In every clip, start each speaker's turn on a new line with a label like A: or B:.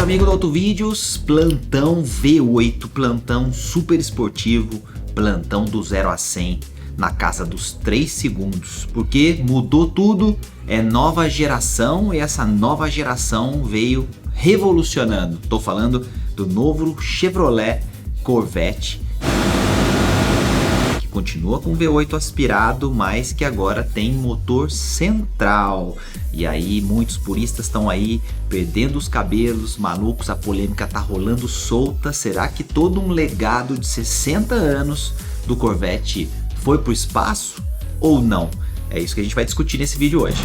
A: amigos do Autovídeos, plantão V8, plantão super esportivo, plantão do 0 a 100 na casa dos 3 segundos, porque mudou tudo, é nova geração e essa nova geração veio revolucionando. Tô falando do novo Chevrolet Corvette, que continua com V8 aspirado, mas que agora tem motor central. E aí muitos puristas estão aí perdendo os cabelos, malucos, a polêmica tá rolando solta. Será que todo um legado de 60 anos do Corvette foi pro espaço ou não? É isso que a gente vai discutir nesse vídeo hoje.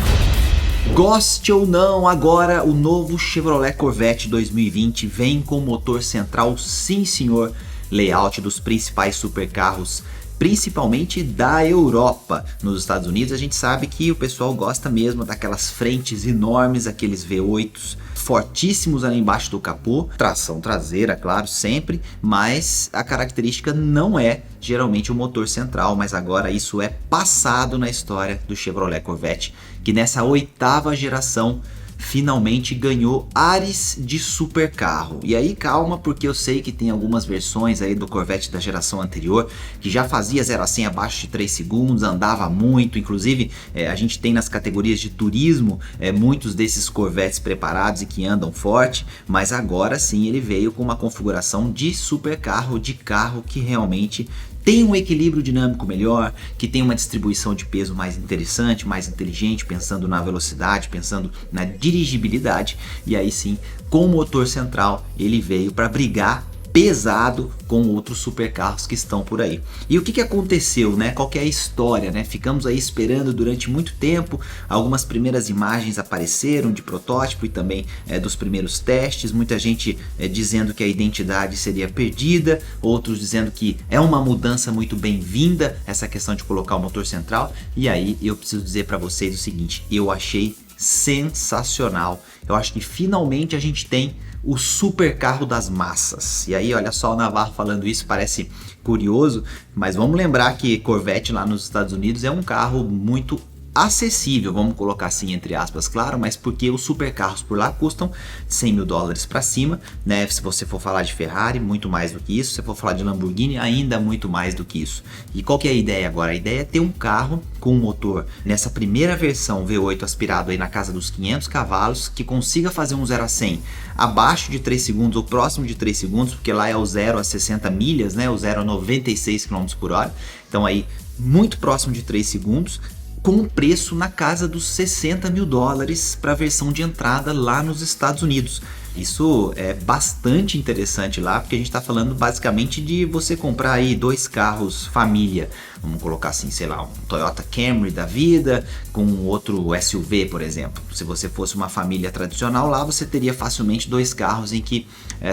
A: Goste ou não, agora o novo Chevrolet Corvette 2020 vem com motor central, sim senhor, layout dos principais supercarros, principalmente da Europa. Nos Estados Unidos a gente sabe que o pessoal gosta mesmo daquelas frentes enormes, aqueles V8s fortíssimos ali embaixo do capô, tração traseira, claro, sempre, mas a característica não é geralmente o motor central, mas agora isso é passado na história do Chevrolet Corvette, que nessa 8ª geração finalmente ganhou ares de supercarro. E aí calma, porque eu sei que tem algumas versões aí do Corvette da geração anterior que já fazia 0 a 100 abaixo de 3 segundos, andava muito, inclusive a gente tem nas categorias de turismo muitos desses Corvettes preparados e que andam forte, mas agora sim ele veio com uma configuração de supercarro, de carro que realmente tem um equilíbrio dinâmico melhor, que tem uma distribuição de peso mais interessante, mais inteligente, pensando na velocidade, pensando na dirigibilidade. E aí sim, com o motor central, ele veio para brigar pesado com outros supercarros que estão por aí. E o que aconteceu, né? Qual que é a história, né? Ficamos aí esperando durante muito tempo, algumas primeiras imagens apareceram de protótipo e também dos primeiros testes, muita gente dizendo que a identidade seria perdida, outros dizendo que é uma mudança muito bem-vinda, essa questão de colocar o motor central. E aí eu preciso dizer para vocês o seguinte, eu achei sensacional. Eu acho que finalmente a gente tem o supercarro das massas. E aí olha só o Navarro falando isso, parece curioso, mas vamos lembrar que Corvette lá nos Estados Unidos é um carro muito acessível, vamos colocar assim entre aspas, claro, mas porque os supercarros por lá custam 100 mil dólares para cima, né? Se você for falar de Ferrari, muito mais do que isso, se for falar de Lamborghini, ainda muito mais do que isso. E qual que é a ideia agora? A ideia é ter um carro com um motor nessa primeira versão V8 aspirado aí na casa dos 500 cavalos, que consiga fazer um 0 a 100 abaixo de 3 segundos ou próximo de 3 segundos, porque lá é o 0 a 60 milhas, né? O 0 a 96 km por hora, então aí muito próximo de 3 segundos, com um preço na casa dos 60 mil dólares para a versão de entrada lá nos Estados Unidos. Isso é bastante interessante lá, porque a gente está falando basicamente de você comprar aí 2 carros família, vamos colocar assim, sei lá, um Toyota Camry da vida com outro SUV, por exemplo. Se você fosse uma família tradicional lá, você teria facilmente 2 carros em que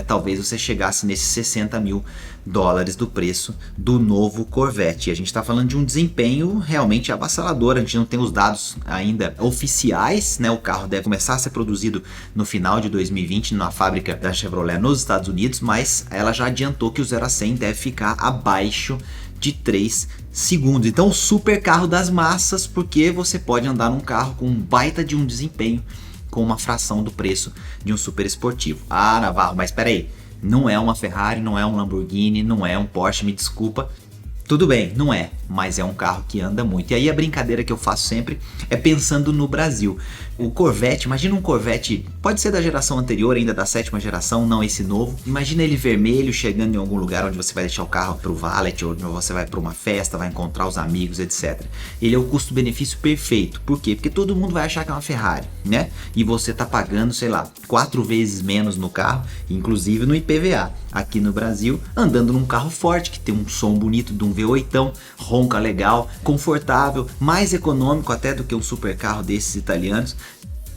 A: talvez você chegasse nesses 60 mil dólares do preço do novo Corvette. E a gente está falando de um desempenho realmente avassalador, a gente não tem os dados ainda oficiais, né? O carro deve começar a ser produzido no final de 2020 na fábrica da Chevrolet nos Estados Unidos, mas ela já adiantou que o 0 a 100 deve ficar abaixo de 3 segundos. Então o super carro das massas, porque você pode andar num carro com um baita de um desempenho com uma fração do preço de um super esportivo. Ah, Navarro, mas espera aí, não é uma Ferrari, não é um Lamborghini, não é um Porsche, me desculpa. Tudo bem, não é, mas é um carro que anda muito. E aí a brincadeira que eu faço sempre é pensando no Brasil. O Corvette, imagina um Corvette, pode ser da geração anterior, ainda da 7ª geração, não esse novo. Imagina ele vermelho, chegando em algum lugar onde você vai deixar o carro pro valet, ou onde você vai para uma festa, vai encontrar os amigos, etc. Ele é o custo-benefício perfeito. Por quê? Porque todo mundo vai achar que é uma Ferrari, né? E você tá pagando, sei lá, 4 vezes menos no carro, inclusive no IPVA. Aqui no Brasil, andando num carro forte, que tem um som bonito de um V8, ronca legal, confortável, mais econômico até do que um supercarro desses italianos.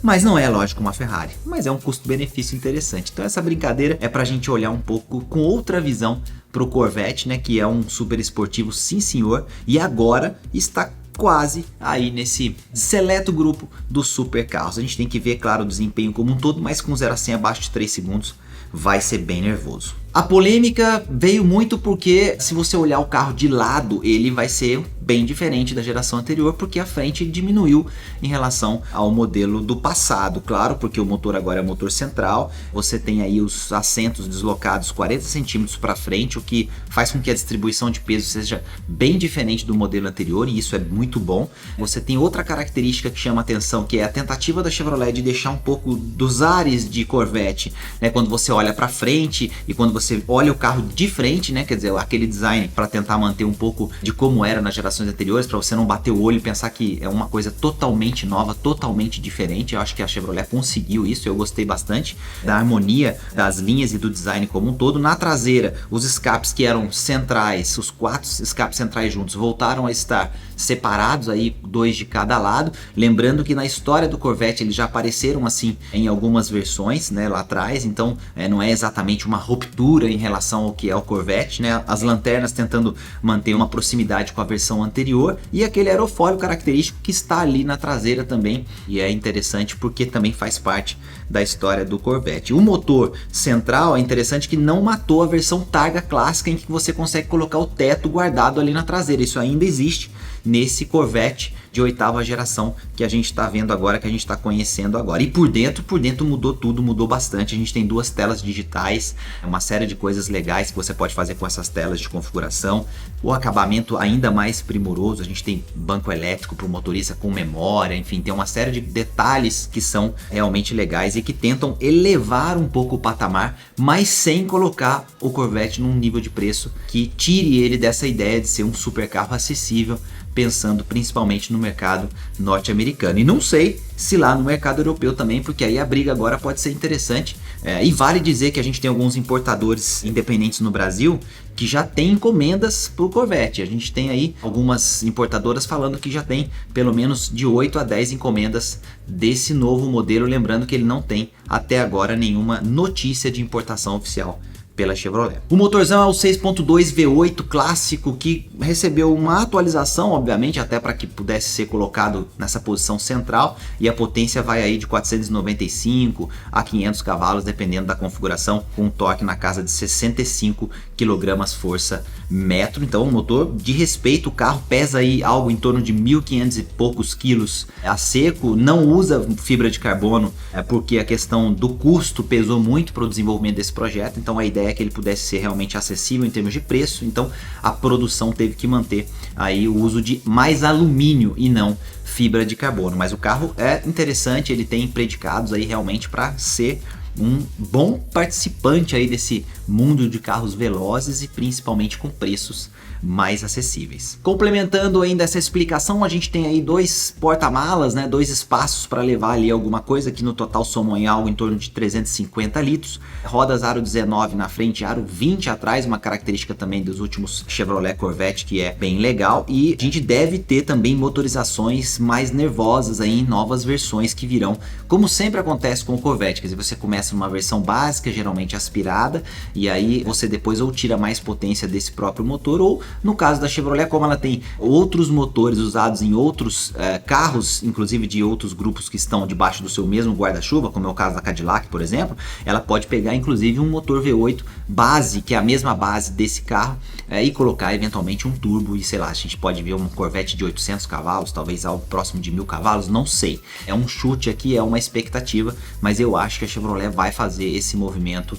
A: Mas não é, lógico, uma Ferrari, mas é um custo-benefício interessante. Então essa brincadeira é pra gente olhar um pouco com outra visão pro Corvette, né, que é um super esportivo, sim senhor, e agora está quase aí nesse seleto grupo dos supercarros. A gente tem que ver, claro, o desempenho como um todo, mas com 0 a 100 abaixo de 3 segundos vai ser bem nervoso. A polêmica veio muito porque, se você olhar o carro de lado, ele vai ser bem diferente da geração anterior, porque a frente diminuiu em relação ao modelo do passado. Claro, porque o motor agora é motor central, você tem aí os assentos deslocados 40 centímetros para frente, o que faz com que a distribuição de peso seja bem diferente do modelo anterior, e isso é muito bom. Você tem outra característica que chama atenção, que é a tentativa da Chevrolet de deixar um pouco dos ares de Corvette, né? Quando você olha para frente e quando você olha o carro de frente, né? Quer dizer, aquele design para tentar manter um pouco de como era nas gerações anteriores, para você não bater o olho e pensar que é uma coisa totalmente nova, totalmente diferente. Eu acho que a Chevrolet conseguiu isso, eu gostei bastante da harmonia das linhas e do design como um todo. Na traseira, os escapes que eram centrais, os 4 escapes centrais juntos, voltaram a estar separados aí, 2 de cada lado. Lembrando que na história do Corvette eles já apareceram assim em algumas versões, né, lá atrás, então não é exatamente uma ruptura em relação ao que é o Corvette, né? As lanternas tentando manter uma proximidade com a versão anterior, e aquele aerofólio característico que está ali na traseira também, e é interessante porque também faz parte da história do Corvette. O motor central é interessante que não matou a versão Targa clássica, em que você consegue colocar o teto guardado ali na traseira. Isso ainda existe nesse Corvette de 8ª geração que a gente está vendo agora, que a gente está conhecendo agora. E por dentro mudou tudo, mudou bastante. A gente tem 2 telas digitais, uma série de coisas legais que você pode fazer com essas telas de configuração. O acabamento ainda mais primoroso, a gente tem banco elétrico para o motorista com memória, enfim, tem uma série de detalhes que são realmente legais e que tentam elevar um pouco o patamar, mas sem colocar o Corvette num nível de preço que tire ele dessa ideia de ser um supercarro acessível, pensando principalmente no mercado norte-americano. E não sei se lá no mercado europeu também, porque aí a briga agora pode ser interessante. E vale dizer que a gente tem alguns importadores independentes no Brasil que já tem encomendas para o Corvette. A gente tem aí algumas importadoras falando que já tem pelo menos de 8 a 10 encomendas desse novo modelo, lembrando que ele não tem até agora nenhuma notícia de importação oficial pela Chevrolet. O motorzão é o 6.2 V8 clássico, que recebeu uma atualização, obviamente, até para que pudesse ser colocado nessa posição central, e a potência vai aí de 495 a 500 cavalos, dependendo da configuração, com um torque na casa de 65 kgfm. Então, um motor de respeito. O carro pesa aí algo em torno de 1.500 e poucos quilos a seco, não usa fibra de carbono, porque a questão do custo pesou muito para o desenvolvimento desse projeto. Então a ideia é que ele pudesse ser realmente acessível em termos de preço, então a produção teve que manter aí o uso de mais alumínio e não fibra de carbono. Mas o carro é interessante, ele tem predicados aí realmente para ser um bom participante aí desse mundo de carros velozes e principalmente com preços mais acessíveis. Complementando ainda essa explicação, a gente tem aí 2 porta-malas, né, 2 espaços para levar ali alguma coisa, que no total somam em algo em torno de 350 litros. Rodas aro 19 na frente, aro 20 atrás, uma característica também dos últimos Chevrolet Corvette que é bem legal. E a gente deve ter também motorizações mais nervosas aí em novas versões que virão, como sempre acontece com o Corvette. Quer dizer, você começa numa versão básica, geralmente aspirada, e aí você depois ou tira mais potência desse próprio motor, ou no caso da Chevrolet, como ela tem outros motores usados em outros carros, inclusive de outros grupos que estão debaixo do seu mesmo guarda-chuva, como é o caso da Cadillac, por exemplo, ela pode pegar inclusive um motor V8 base, que é a mesma base desse carro, e colocar eventualmente um turbo, e sei lá, a gente pode ver um Corvette de 800 cavalos, talvez algo próximo de 1000 cavalos, não sei. É um chute aqui, é uma expectativa, mas eu acho que a Chevrolet vai fazer esse movimento,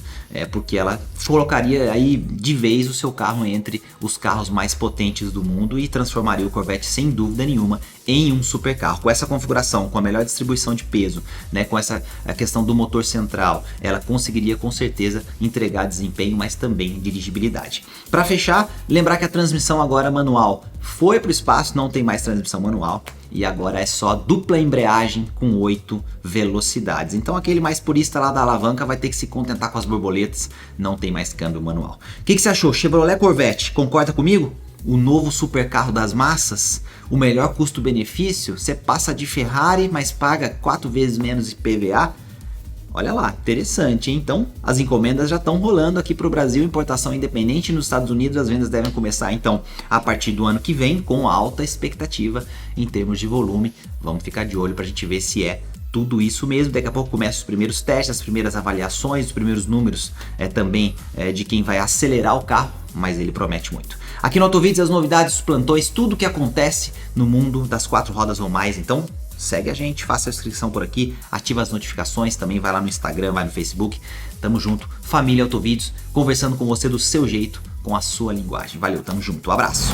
A: porque ela colocaria aí de vez o seu carro entre os carros mais potentes do mundo e transformaria o Corvette sem dúvida nenhuma em um supercarro. Com essa configuração, com a melhor distribuição de peso, né, com essa a questão do motor central, ela conseguiria com certeza entregar desempenho, mas também dirigibilidade. Para fechar, lembrar que a transmissão agora manual foi para o espaço, não tem mais transmissão manual, e agora é só dupla embreagem com 8 velocidades. Então aquele mais purista lá da alavanca vai ter que se contentar com as borboletas, não tem mais câmbio manual. O que você achou? Chevrolet Corvette, concorda comigo? O novo supercarro das massas, o melhor custo-benefício, você passa de Ferrari, mas paga 4 vezes menos IPVA. Olha lá, interessante, hein? Então as encomendas já estão rolando aqui para o Brasil, importação independente. Nos Estados Unidos as vendas devem começar então a partir do ano que vem, com alta expectativa em termos de volume. Vamos ficar de olho para a gente ver se é Tudo isso mesmo, daqui a pouco começam os primeiros testes, as primeiras avaliações, os primeiros números também de quem vai acelerar o carro, mas ele promete muito. Aqui no Autovídeos as novidades, os plantões, tudo que acontece no mundo das 4 rodas ou mais, então segue a gente, faça a inscrição por aqui, ativa as notificações, também vai lá no Instagram, vai no Facebook, tamo junto, família Autovídeos, conversando com você do seu jeito, com a sua linguagem. Valeu, tamo junto, um abraço!